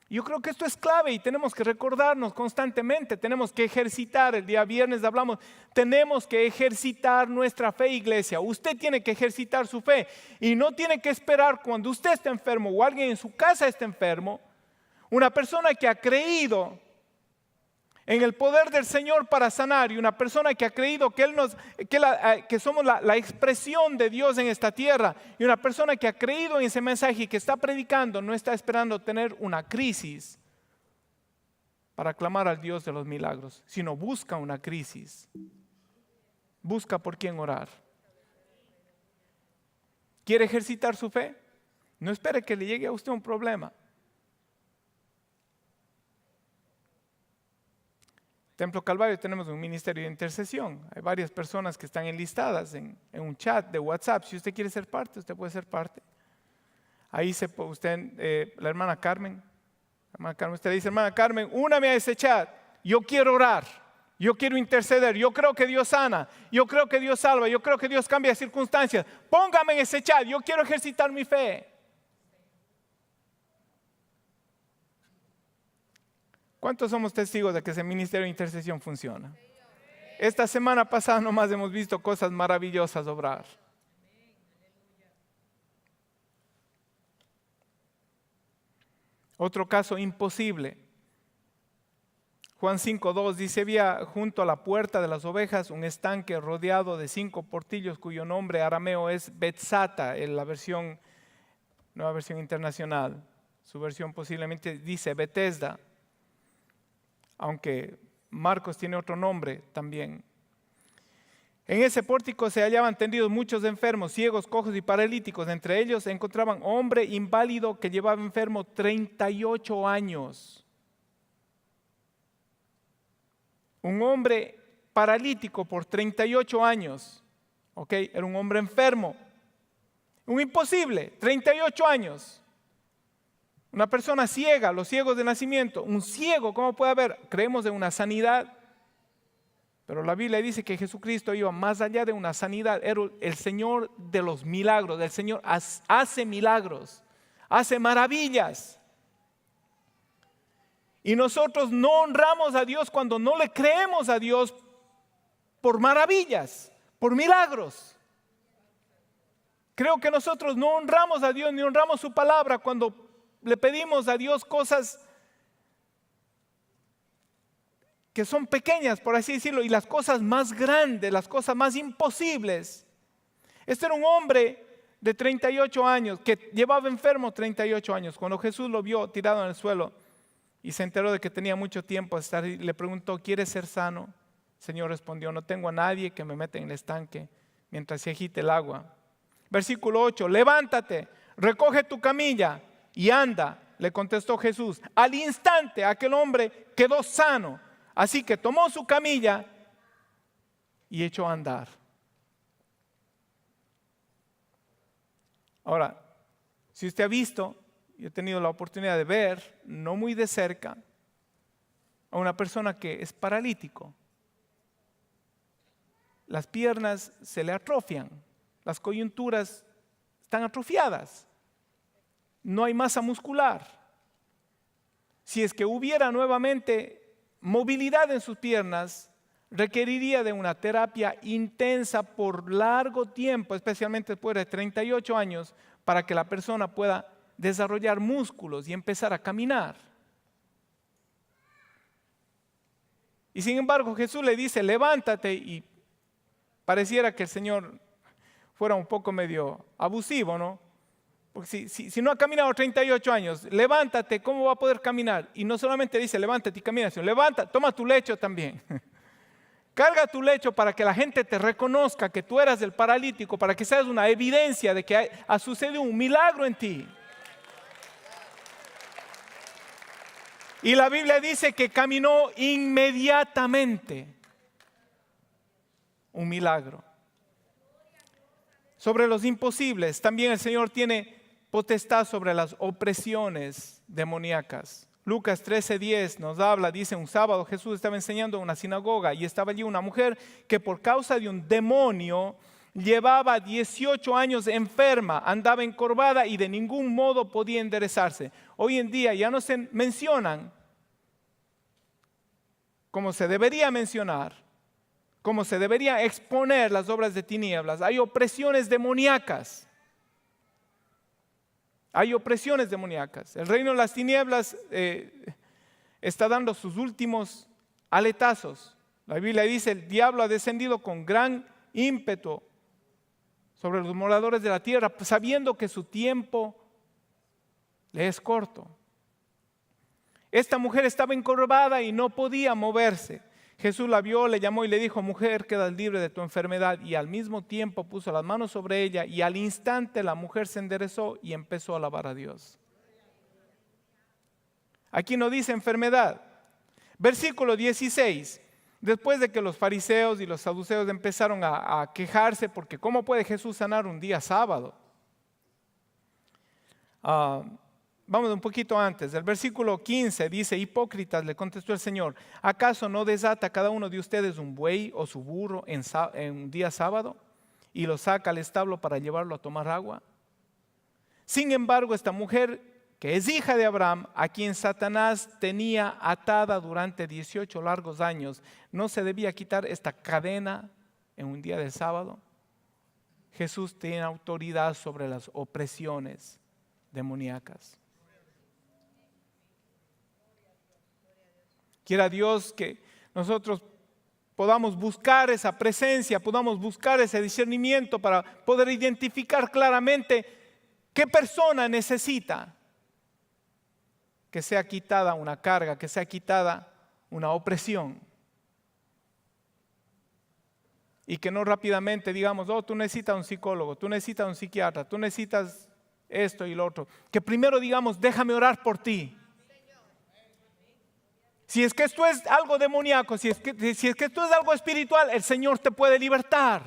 Yo creo que esto es clave y tenemos que recordarnos constantemente, tenemos que ejercitar. El día viernes hablamos, tenemos que ejercitar nuestra fe, iglesia. Usted tiene que ejercitar su fe y no tiene que esperar cuando usted esté enfermo o alguien en su casa esté enfermo. Una persona que ha creído en el poder del Señor para sanar, y una persona que ha creído que somos la expresión de Dios en esta tierra, y una persona que ha creído en ese mensaje y que está predicando, no está esperando tener una crisis para clamar al Dios de los milagros, sino busca una crisis, busca por quién orar. ¿Quiere ejercitar su fe? No espere que le llegue a usted un problema. Templo Calvario tenemos un ministerio de intercesión. Hay varias personas que están enlistadas en un chat de WhatsApp. Si usted quiere ser parte, usted puede ser parte. Ahí la hermana Carmen, usted dice, hermana Carmen, úname a ese chat. Yo quiero orar, yo quiero interceder, yo creo que Dios sana, yo creo que Dios salva, yo creo que Dios cambia circunstancias. Póngame en ese chat, yo quiero ejercitar mi fe. ¿Cuántos somos testigos de que ese ministerio de intercesión funciona? Esta semana pasada nomás hemos visto cosas maravillosas obrar. Otro caso imposible. Juan 5:2 dice, había junto a la puerta de las ovejas un estanque rodeado de 5 portillos cuyo nombre arameo es Betzata, en la nueva versión internacional. Su versión posiblemente dice Betesda, aunque Marcos tiene otro nombre también. En ese pórtico se hallaban tendidos muchos enfermos, ciegos, cojos y paralíticos. Entre ellos se encontraban hombre inválido que llevaba enfermo 38 años. Un hombre paralítico por 38 años. ¿Ok? Era un hombre enfermo. Un imposible, 38 años. Una persona ciega, los ciegos de nacimiento. Un ciego, ¿cómo puede haber? Creemos en una sanidad. Pero la Biblia dice que Jesucristo iba más allá de una sanidad. Era el Señor de los milagros. El Señor hace milagros, hace maravillas. Y nosotros no honramos a Dios cuando no le creemos a Dios por maravillas, por milagros. Creo que nosotros no honramos a Dios ni honramos su palabra cuando le pedimos a Dios cosas que son pequeñas, por así decirlo, y las cosas más grandes, las cosas más imposibles. Este era un hombre de 38 años, que llevaba enfermo 38 años. Cuando Jesús lo vio tirado en el suelo y se enteró de que tenía mucho tiempo de estar ahí, le preguntó, ¿quieres ser sano? El Señor respondió, no tengo a nadie que me meta en el estanque mientras se agite el agua. Versículo 8, levántate, recoge tu camilla y anda, le contestó Jesús. Al instante aquel hombre quedó sano. Así que tomó su camilla y echó a andar. Ahora, si usted ha visto, yo he tenido la oportunidad de ver, no muy de cerca, a una persona que es paralítico. Las piernas se le atrofian, las coyunturas están atrofiadas, no hay masa muscular. Si es que hubiera nuevamente movilidad en sus piernas, requeriría de una terapia intensa por largo tiempo, especialmente después de 38 años, para que la persona pueda desarrollar músculos y empezar a caminar. Y sin embargo Jesús le dice, levántate, y pareciera que el Señor fuera un poco medio abusivo, ¿no? Porque si no ha caminado 38 años, levántate, ¿cómo va a poder caminar? Y no solamente dice levántate y camina, sino levanta, toma tu lecho también. Carga tu lecho para que la gente te reconozca que tú eras el paralítico, para que seas una evidencia de que ha sucedido un milagro en ti. Y la Biblia dice que caminó inmediatamente. Un milagro. Sobre los imposibles, también el Señor tiene potestad sobre las opresiones demoníacas. Lucas 13:10 nos habla, dice, un sábado Jesús estaba enseñando en una sinagoga y estaba allí una mujer que por causa de un demonio llevaba 18 años enferma, andaba encorvada y de ningún modo podía enderezarse. Hoy en día ya no se mencionan como se debería mencionar, como se debería exponer las obras de tinieblas. Hay opresiones demoníacas. Hay opresiones demoníacas. El reino de las tinieblas está dando sus últimos aletazos. La Biblia dice, el diablo ha descendido con gran ímpetu sobre los moradores de la tierra, sabiendo que su tiempo le es corto. Esta mujer estaba encorvada y no podía moverse. Jesús la vio, le llamó y le dijo, mujer, quedas libre de tu enfermedad. Y al mismo tiempo puso las manos sobre ella y al instante la mujer se enderezó y empezó a alabar a Dios. Aquí no dice enfermedad. Versículo 16. Después de que los fariseos y los saduceos empezaron a quejarse porque ¿cómo puede Jesús sanar un día sábado? Vamos un poquito antes. El versículo 15 dice: hipócritas, le contestó el Señor, ¿acaso no desata cada uno de ustedes un buey o su burro en un día sábado y lo saca al establo para llevarlo a tomar agua? Sin embargo, esta mujer, que es hija de Abraham, a quien Satanás tenía atada durante 18 largos años, ¿no se debía quitar esta cadena en un día de sábado? Jesús tiene autoridad sobre las opresiones demoníacas. Quiera Dios que nosotros podamos buscar esa presencia, podamos buscar ese discernimiento para poder identificar claramente qué persona necesita que sea quitada una carga, que sea quitada una opresión. Y que no rápidamente digamos: oh, tú necesitas un psicólogo, tú necesitas un psiquiatra, tú necesitas esto y lo otro. Que primero digamos: déjame orar por ti. Si es que esto es algo demoníaco, si es que esto es algo espiritual, el Señor te puede libertar.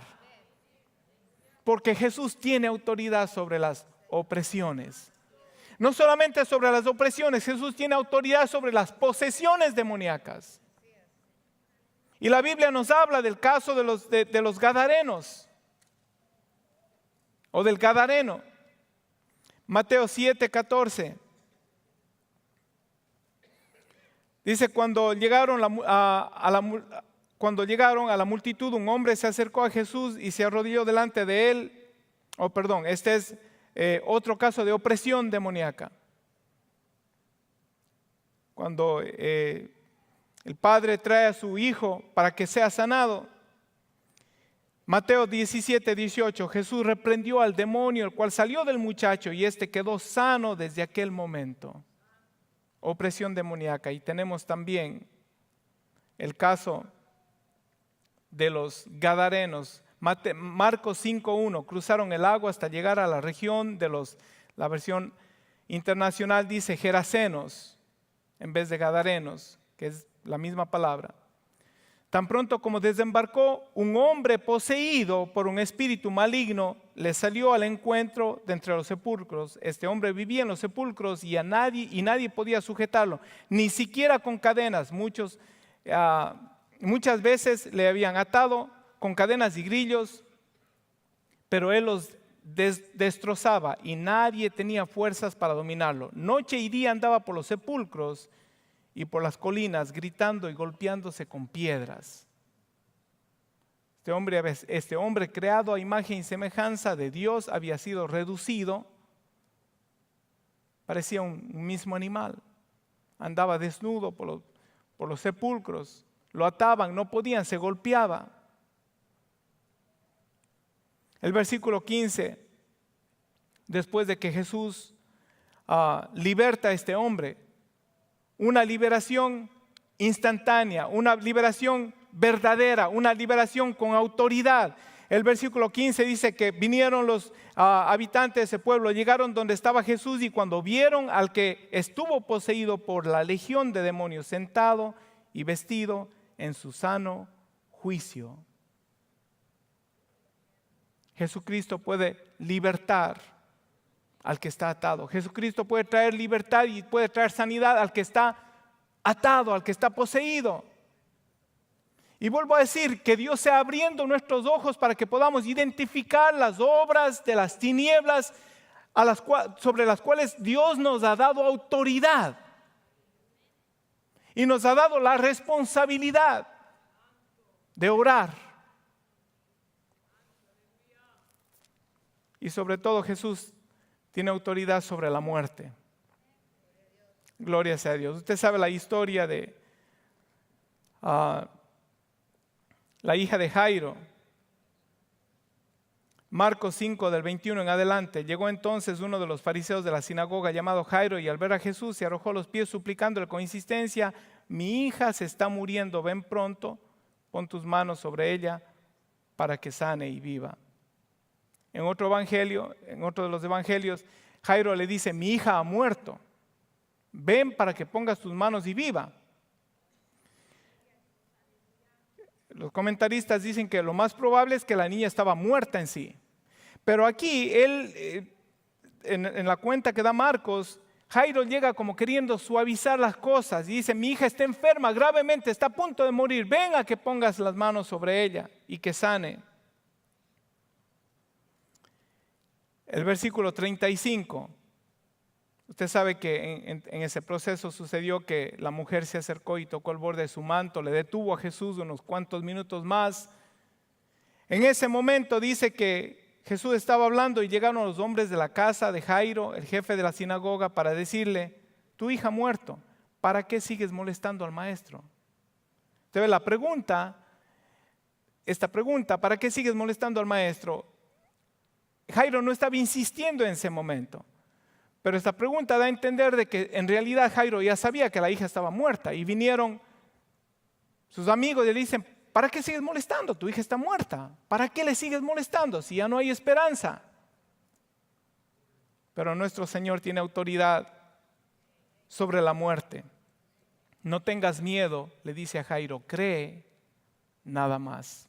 Porque Jesús tiene autoridad sobre las opresiones. No solamente sobre las opresiones, Jesús tiene autoridad sobre las posesiones demoníacas. Y la Biblia nos habla del caso de los gadarenos o del gadareno. Mateo 7:14. Dice: cuando llegaron a la multitud, un hombre se acercó a Jesús y se arrodilló delante de él. Este es otro caso de opresión demoníaca. Cuando el padre trae a su hijo para que sea sanado. Mateo 17:18, Jesús reprendió al demonio, el cual salió del muchacho, y éste quedó sano desde aquel momento. Opresión demoníaca. Y tenemos también el caso de los gadarenos. Marcos 5:1, cruzaron el agua hasta llegar a la región la versión internacional dice gerasenos en vez de gadarenos, que es la misma palabra. Tan pronto como desembarcó, un hombre poseído por un espíritu maligno le salió al encuentro de entre los sepulcros. Este hombre vivía en los sepulcros y nadie podía sujetarlo, ni siquiera con cadenas. Muchas veces le habían atado con cadenas y grillos, pero él los destrozaba y nadie tenía fuerzas para dominarlo. Noche y día andaba por los sepulcros y por las colinas, gritando y golpeándose con piedras. Este hombre creado a imagen y semejanza de Dios había sido reducido, parecía un mismo animal. Andaba desnudo por los sepulcros, lo ataban, no podían, se golpeaba. El versículo 15, después de que Jesús liberta a este hombre, una liberación instantánea, una liberación verdadera, una liberación con autoridad. El versículo 15 dice que vinieron los habitantes de ese pueblo, llegaron donde estaba Jesús, y cuando vieron al que estuvo poseído por la legión de demonios sentado y vestido en su sano juicio. Jesucristo puede libertar al que está atado. Jesucristo puede traer libertad y puede traer sanidad al que está atado, al que está poseído. Y vuelvo a decir, que Dios sea abriendo nuestros ojos para que podamos identificar las obras de las tinieblas sobre las cuales Dios nos ha dado autoridad y nos ha dado la responsabilidad de orar. Y sobre todo, Jesús tiene autoridad sobre la muerte. Gloria sea a Dios. Usted sabe la historia de la hija de Jairo. Marcos 5 del 21 en adelante. Llegó entonces uno de los fariseos de la sinagoga llamado Jairo, y al ver a Jesús se arrojó a los pies suplicándole con insistencia: mi hija se está muriendo, ven pronto, pon tus manos sobre ella para que sane y viva. En otro evangelio, en otro de los evangelios, Jairo le dice: mi hija ha muerto, ven para que pongas tus manos y viva. Los comentaristas dicen que lo más probable es que la niña estaba muerta en sí. Pero aquí él en la cuenta que da Marcos, Jairo llega como queriendo suavizar las cosas y dice, mi hija está enferma gravemente, está a punto de morir, ven a que pongas las manos sobre ella y que sane. El versículo 35, usted sabe que en ese proceso sucedió que la mujer se acercó y tocó el borde de su manto, le detuvo a Jesús unos cuantos minutos más. En ese momento dice que Jesús estaba hablando y llegaron los hombres de la casa de Jairo, el jefe de la sinagoga, para decirle, tu hija ha muerto, ¿para qué sigues molestando al maestro? Entonces la pregunta, ¿para qué sigues molestando al maestro? Jairo no estaba insistiendo en ese momento, pero esta pregunta da a entender de que en realidad Jairo ya sabía que la hija estaba muerta y vinieron sus amigos y le dicen, ¿para qué sigues molestando? Tu hija está muerta. ¿Para qué le sigues molestando si ya no hay esperanza? Pero nuestro Señor tiene autoridad sobre la muerte. No tengas miedo, le dice a Jairo, cree nada más.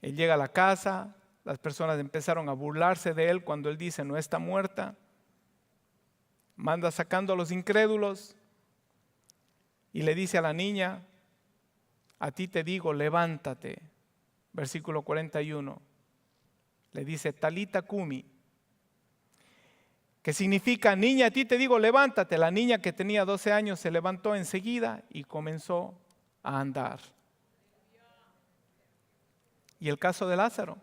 Él llega a la casa, las personas empezaron a burlarse de él cuando él dice, no está muerta. Manda sacando a los incrédulos y le dice a la niña, a ti te digo, levántate. Versículo 41. Le dice, Talita Kumi, que significa, niña, a ti te digo, levántate. La niña que tenía 12 años se levantó enseguida y comenzó a andar. Y el caso de Lázaro.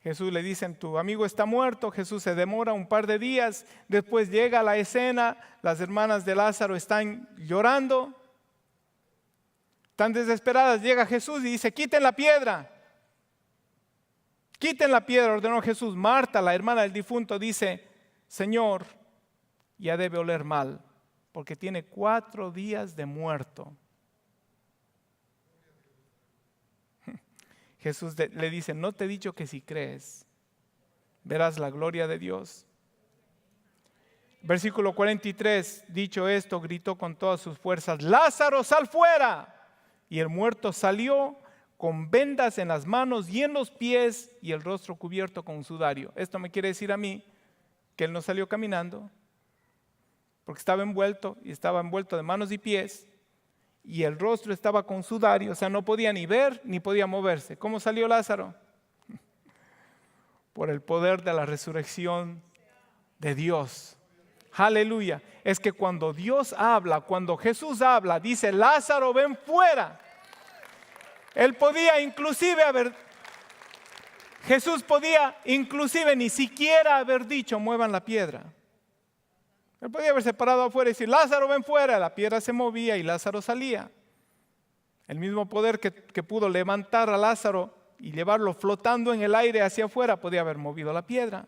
Jesús le dice, tu amigo está muerto. Jesús se demora un par de días. Después llega a la escena. Las hermanas de Lázaro están llorando. Tan desesperadas, llega Jesús y dice, quiten la piedra. Quiten la piedra, ordenó Jesús. Marta, la hermana del difunto, dice, Señor, ya debe oler mal, porque tiene 4 días de muerto. Jesús le dice, ¿no te he dicho que si crees, verás la gloria de Dios? Versículo 43, dicho esto, gritó con todas sus fuerzas, Lázaro, sal fuera. Y el muerto salió con vendas en las manos y en los pies y el rostro cubierto con un sudario. Esto me quiere decir a mí que él no salió caminando, porque estaba envuelto de manos y pies y el rostro estaba con sudario, o sea, no podía ni ver ni podía moverse. ¿Cómo salió Lázaro? Por el poder de la resurrección de Dios. Aleluya. Es que cuando Dios habla, cuando Jesús habla, dice, Lázaro, ven fuera. Jesús podía inclusive ni siquiera haber dicho, muevan la piedra. Él podía haberse parado afuera y decir, Lázaro, ven fuera. La piedra se movía y Lázaro salía. El mismo poder que pudo levantar a Lázaro y llevarlo flotando en el aire hacia afuera, podía haber movido la piedra.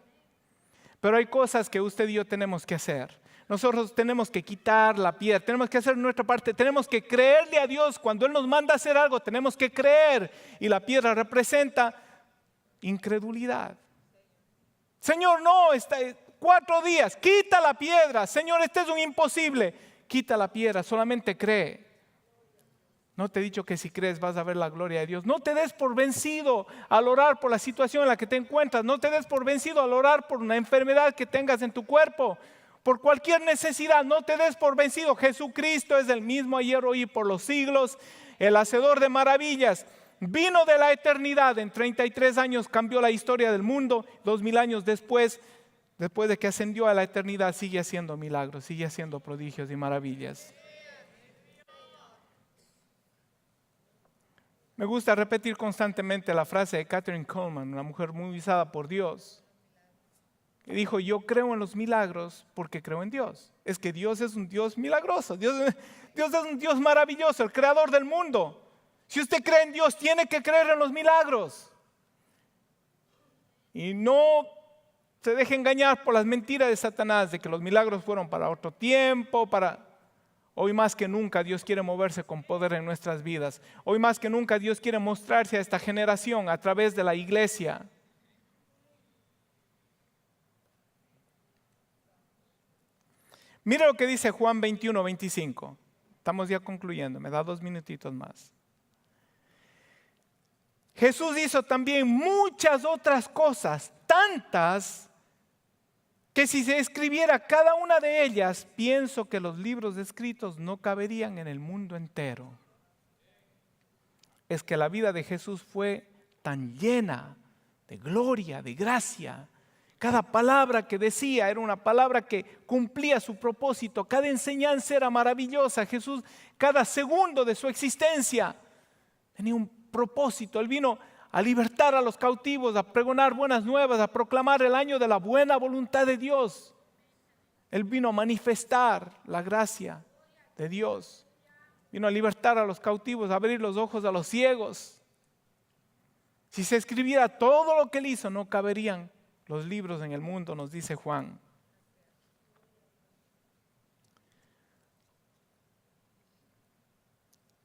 Pero hay cosas que usted y yo tenemos que hacer. Nosotros tenemos que quitar la piedra, tenemos que hacer nuestra parte, tenemos que creerle a Dios. Cuando Él nos manda a hacer algo, tenemos que creer. Y la piedra representa incredulidad. Señor, no, está 4 días, quita la piedra. Señor, este es un imposible. Quita la piedra, solamente cree. No te he dicho que si crees vas a ver la gloria de Dios. No te des por vencido al orar por la situación en la que te encuentras. No te des por vencido al orar por una enfermedad que tengas en tu cuerpo. Por cualquier necesidad, no te des por vencido. Jesucristo es el mismo ayer, hoy y por los siglos. El hacedor de maravillas. Vino de la eternidad. En 33 años cambió la historia del mundo. 2000 años después de que ascendió a la eternidad, sigue haciendo milagros, sigue haciendo prodigios y maravillas. Me gusta repetir constantemente la frase de Kathryn Kuhlman, una mujer muy usada por Dios, que dijo, yo creo en los milagros porque creo en Dios. Es que Dios es un Dios milagroso, Dios es un Dios maravilloso, el creador del mundo. Si usted cree en Dios, tiene que creer en los milagros. Y no se deje engañar por las mentiras de Satanás, de que los milagros fueron para otro tiempo, Hoy más que nunca Dios quiere moverse con poder en nuestras vidas. Hoy más que nunca Dios quiere mostrarse a esta generación a través de la iglesia. Mira lo que dice Juan 21:25. Estamos ya concluyendo, me da 2 minutitos más. Jesús hizo también muchas otras cosas, tantas, que si se escribiera cada una de ellas, pienso que los libros escritos no caberían en el mundo entero. Es que la vida de Jesús fue tan llena de gloria, de gracia. Cada palabra que decía era una palabra que cumplía su propósito. Cada enseñanza era maravillosa. Jesús, cada segundo de su existencia tenía un propósito. Él vino a libertar a los cautivos, a pregonar buenas nuevas, a proclamar el año de la buena voluntad de Dios. Él vino a manifestar la gracia de Dios. Vino a libertar a los cautivos, a abrir los ojos a los ciegos. Si se escribiera todo lo que él hizo, no caberían los libros en el mundo, nos dice Juan.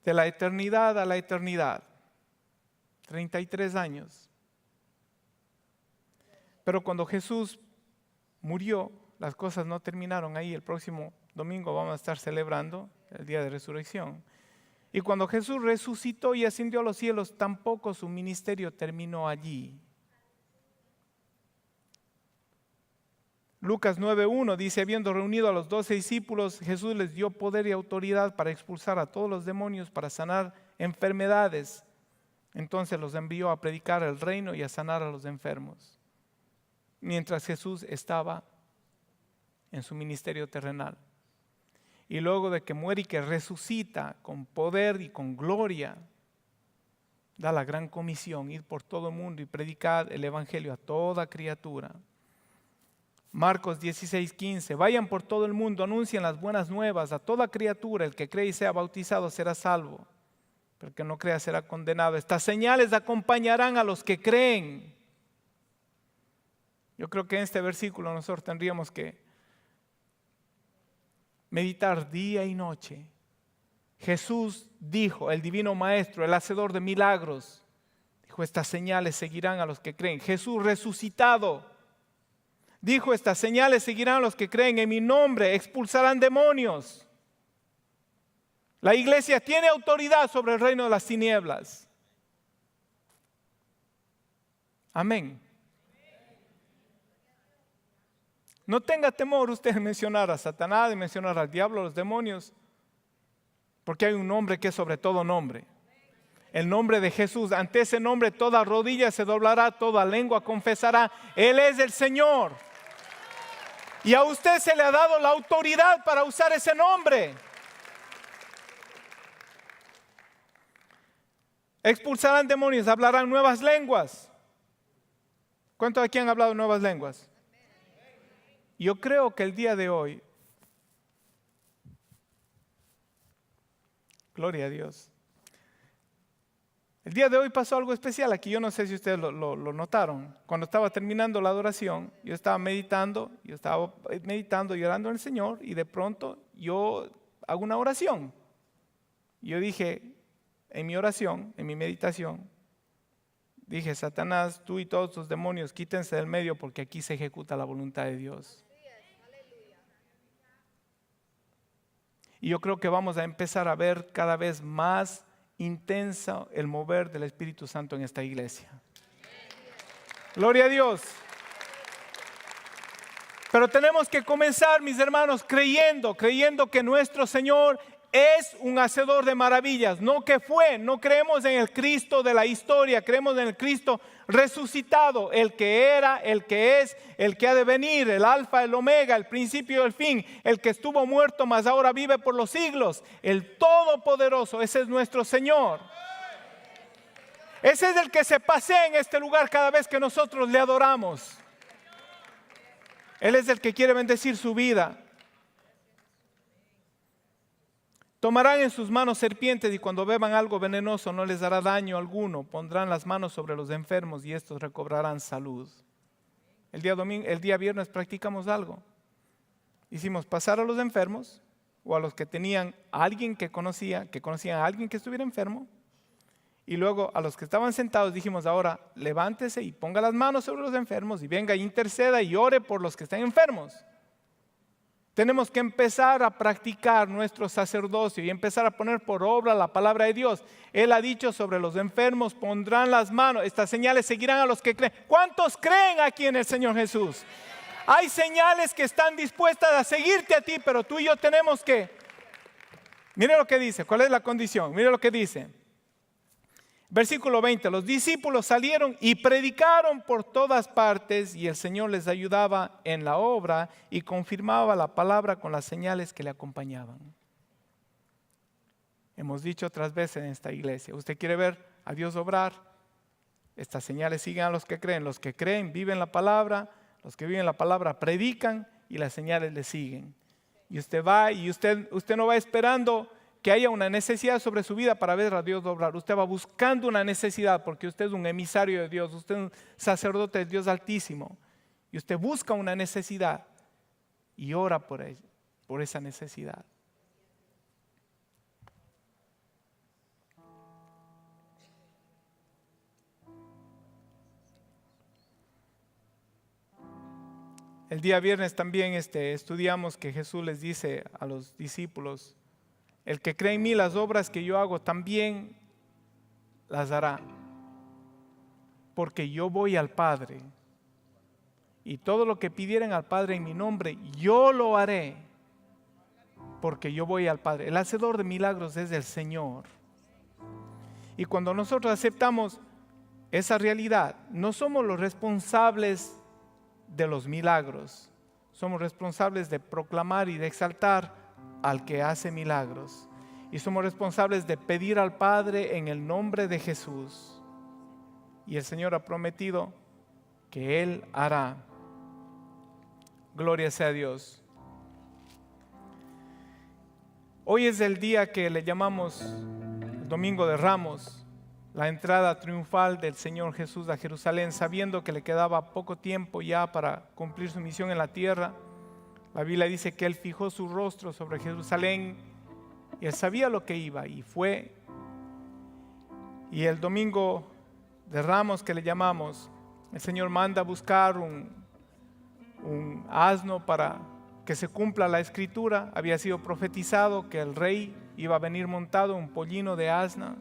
De la eternidad a la eternidad, 33 años. Pero cuando Jesús murió, las cosas no terminaron ahí. El próximo domingo vamos a estar celebrando el día de resurrección. Y cuando Jesús resucitó y ascendió a los cielos, tampoco su ministerio terminó allí. Lucas 9:1 dice, habiendo reunido a los 12 discípulos, Jesús les dio poder y autoridad para expulsar a todos los demonios, para sanar enfermedades. Entonces los envió a predicar el reino y a sanar a los enfermos. Mientras Jesús estaba en su ministerio terrenal. Y luego de que muere y que resucita con poder y con gloria, da la gran comisión, ir por todo el mundo y predicar el evangelio a toda criatura. Marcos 16:15, vayan por todo el mundo, anuncien las buenas nuevas a toda criatura, el que cree y sea bautizado será salvo, pero el que no crea será condenado. Estas señales acompañarán a los que creen. Yo creo que en este versículo nosotros tendríamos que meditar día y noche. Jesús dijo, el divino maestro, el hacedor de milagros, dijo, estas señales seguirán a los que creen. Jesús resucitado dijo, estas señales seguirán a los que creen en mi nombre, expulsarán demonios. La iglesia tiene autoridad sobre el reino de las tinieblas. Amén. No tenga temor usted de mencionar a Satanás, de mencionar al diablo, a los demonios, porque hay un nombre que es sobre todo nombre. El nombre de Jesús. Ante ese nombre toda rodilla se doblará, toda lengua confesará. Él es el Señor. Y a usted se le ha dado la autoridad para usar ese nombre. Expulsarán demonios, hablarán nuevas lenguas. ¿Cuántos de aquí han hablado nuevas lenguas? Yo creo que el día de hoy, gloria a Dios, el día de hoy pasó algo especial aquí. Yo no sé si ustedes lo notaron. Cuando estaba terminando la adoración, yo estaba meditando y orando al Señor, y de pronto yo hago una oración. Yo dije en mi oración, en mi meditación, dije, Satanás, tú y todos tus demonios, quítense del medio porque aquí se ejecuta la voluntad de Dios. Y yo creo que vamos a empezar a ver cada vez más intensa el mover del Espíritu Santo en esta iglesia. Gloria a Dios. Pero tenemos que comenzar, mis hermanos, creyendo que nuestro Señor es un hacedor de maravillas. No que fue, no creemos en el Cristo de la historia, creemos en el Cristo resucitado, el que era, el que es, el que ha de venir, el alfa, el omega, el principio y el fin, el que estuvo muerto mas ahora vive por los siglos, el todopoderoso. Ese es nuestro Señor. Ese es el que se pasea en este lugar cada vez que nosotros le adoramos. Él es el que quiere bendecir su vida. Tomarán en sus manos serpientes y cuando beban algo venenoso no les dará daño alguno. Pondrán las manos sobre los enfermos y estos recobrarán salud. El día viernes practicamos algo. Hicimos pasar a los enfermos o a los que tenían a alguien que conocían a alguien que estuviera enfermo. Y luego a los que estaban sentados dijimos, ahora levántese y ponga las manos sobre los enfermos y venga e interceda y ore por los que están enfermos. Tenemos que empezar a practicar nuestro sacerdocio y empezar a poner por obra la palabra de Dios. Él ha dicho: sobre los enfermos pondrán las manos. Estas señales seguirán a los que creen. ¿Cuántos creen aquí en el Señor Jesús? Hay señales que están dispuestas a seguirte a ti, pero tú y yo tenemos que... Mire lo que dice. ¿Cuál es la condición? Mire lo que dice. Versículo 20, los discípulos salieron y predicaron por todas partes, y el Señor les ayudaba en la obra y confirmaba la palabra con las señales que le acompañaban. Hemos dicho otras veces en esta iglesia: usted quiere ver a Dios obrar, estas señales siguen a los que creen. Los que creen viven la palabra, los que viven la palabra predican y las señales le siguen. Y usted va y usted no va esperando que haya una necesidad sobre su vida para ver a Dios obrar. Usted va buscando una necesidad porque usted es un emisario de Dios, usted es un sacerdote de Dios Altísimo. Y usted busca una necesidad y ora por ella, por esa necesidad. El día viernes también estudiamos que Jesús les dice a los discípulos: el que cree en mí, las obras que yo hago también las hará, porque yo voy al Padre, y todo lo que pidieren al Padre en mi nombre, yo lo haré, porque yo voy al Padre. El hacedor de milagros es el Señor. Y cuando nosotros aceptamos esa realidad, no somos los responsables de los milagros, somos responsables de proclamar y de exaltar al que hace milagros, y somos responsables de pedir al Padre en el nombre de Jesús, y el Señor ha prometido que Él hará. Gloria sea a Dios. Hoy es el día que le llamamos el Domingo de Ramos, la entrada triunfal del Señor Jesús a Jerusalén, sabiendo que le quedaba poco tiempo ya para cumplir su misión en la tierra. La Biblia dice que Él fijó su rostro sobre Jerusalén y Él sabía lo que iba y fue. Y el Domingo de Ramos que le llamamos, el Señor manda a buscar un asno para que se cumpla la escritura. Había sido profetizado que el rey iba a venir montado en un pollino de asna.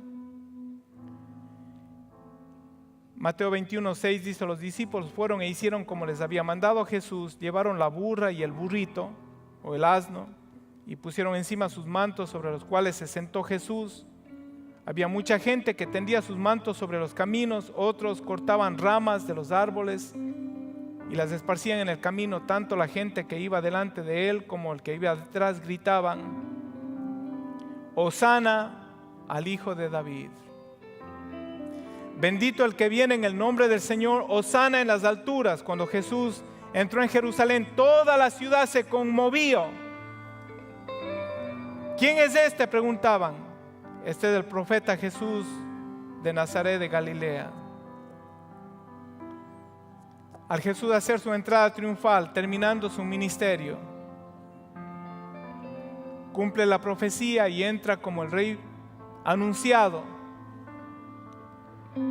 Mateo 21:6 dice: los discípulos fueron e hicieron como les había mandado Jesús, llevaron la burra y el burrito o el asno y pusieron encima sus mantos, sobre los cuales se sentó Jesús. Había mucha gente que tendía sus mantos sobre los caminos, otros cortaban ramas de los árboles y las esparcían en el camino. Tanto la gente que iba delante de él como el que iba detrás gritaban: Hosana al Hijo de David. Bendito el que viene en el nombre del Señor, hosana en las alturas. Cuando Jesús entró en Jerusalén, toda la ciudad se conmovió. ¿Quién es este?, preguntaban. Este es el profeta Jesús de Nazaret de Galilea. Al Jesús hacer su entrada triunfal, terminando su ministerio, cumple la profecía y entra como el rey anunciado.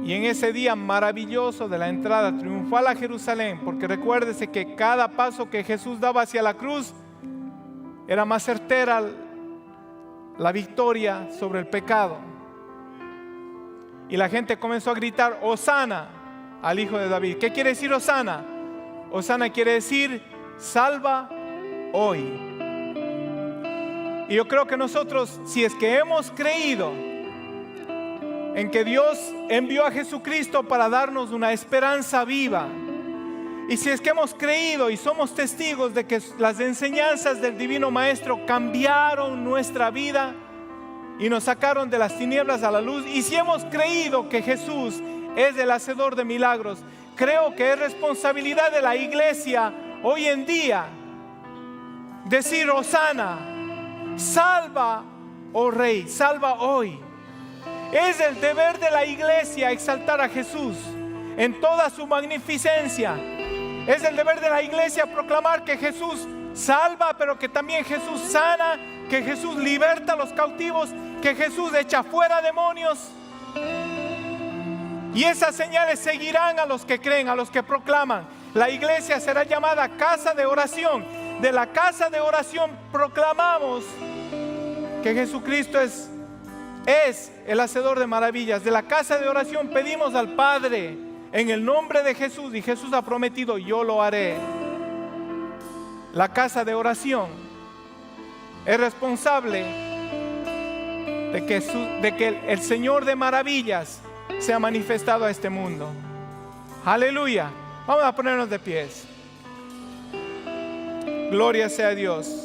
Y en ese día maravilloso de la entrada triunfal a Jerusalén, porque recuérdese que cada paso que Jesús daba hacia la cruz era más certera la victoria sobre el pecado. Y la gente comenzó a gritar: Hosana al Hijo de David. ¿Qué quiere decir Hosana? Hosana quiere decir salva hoy. Y yo creo que nosotros, si es que hemos creído en que Dios envió a Jesucristo para darnos una esperanza viva, y si es que hemos creído y somos testigos de que las enseñanzas del Divino Maestro cambiaron nuestra vida y nos sacaron de las tinieblas a la luz, y si hemos creído que Jesús es el hacedor de milagros, creo que es responsabilidad de la iglesia hoy en día decir: Hosana, salva, oh Rey, salva hoy. Es el deber de la iglesia exaltar a Jesús en toda su magnificencia. Es el deber de la iglesia proclamar que Jesús salva, pero que también Jesús sana, que Jesús liberta a los cautivos, que Jesús echa fuera demonios. Y esas señales seguirán a los que creen, a los que proclaman. La iglesia será llamada casa de oración. de la casa de oración proclamamos que Jesucristo es el hacedor de maravillas. De la casa de oración pedimos al Padre en el nombre de Jesús, y Jesús ha prometido: yo lo haré. La casa de oración es responsable de que el Señor de maravillas se ha manifestado a este mundo. Aleluya. Vamos a ponernos de pies. Gloria sea a Dios.